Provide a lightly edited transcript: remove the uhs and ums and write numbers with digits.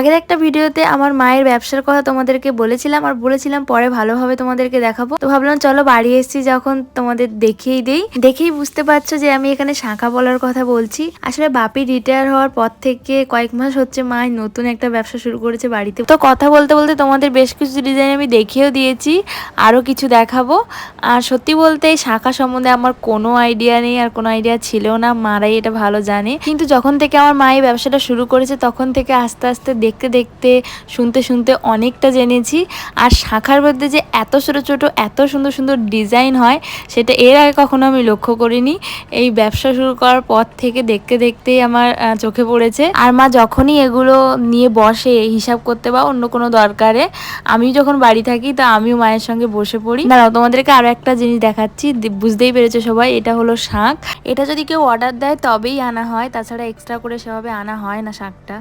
আগের একটা ভিডিওতে আমার মায়ের ব্যবসার কথা তোমাদেরকে বলেছিলাম, আর বলেছিলাম পরে ভালোভাবে তোমাদেরকে দেখাবো। তো ভাবলাম চলো বাড়ি এসেছি যখন তোমাদের দেখেই বুঝতে পারছো যে আমি এখানে শাঁখা বলার কথা বলছি। আসলে বাপি রিটায়ার হওয়ার পর থেকে কয়েক মাস হচ্ছে মা নতুন একটা ব্যবসা শুরু করেছে বাড়িতে। তো কথা বলতে বলতে তোমাদের বেশ কিছু ডিজাইন আমি দেখিয়েও দিয়েছি, আরো কিছু দেখাবো। আর সত্যি বলতে এই শাঁখা সম্বন্ধে আমার কোনো আইডিয়া নেই, আর কোনো আইডিয়া ছিল না, মারাই এটা ভালো জানে। কিন্তু যখন থেকে আমার মা এই ব্যবসাটা শুরু করেছে তখন থেকে আস্তে আস্তে দেখতে দেখতে শুনতে শুনতে অনেকটা জেনেছি। আর শাঁখার মধ্যে যে এত ছোট ছোট এত সুন্দর সুন্দর ডিজাইন হয় সেটা এর আগে কখনো আমি লক্ষ্য করিনি। এই ব্যবসা শুরু করার পর থেকে দেখতে দেখতেই আমার চোখে পড়েছে। আর মা যখনই এগুলো নিয়ে বসে হিসাব করতে বা অন্য কোনো দরকারে, আমি যখন বাড়ি থাকি তা আমিও মায়ের সঙ্গে বসে পড়ি। দাঁড়াও তোমাদেরকে আরো একটা জিনিস দেখাচ্ছি, বুঝতেই পেরেছো সবাই, এটা হলো শাঁখ। এটা যদি কেউ অর্ডার দেয় তবেই আনা হয়, তাছাড়া এক্সট্রা করে সেভাবে আনা হয় না শাঁখটা।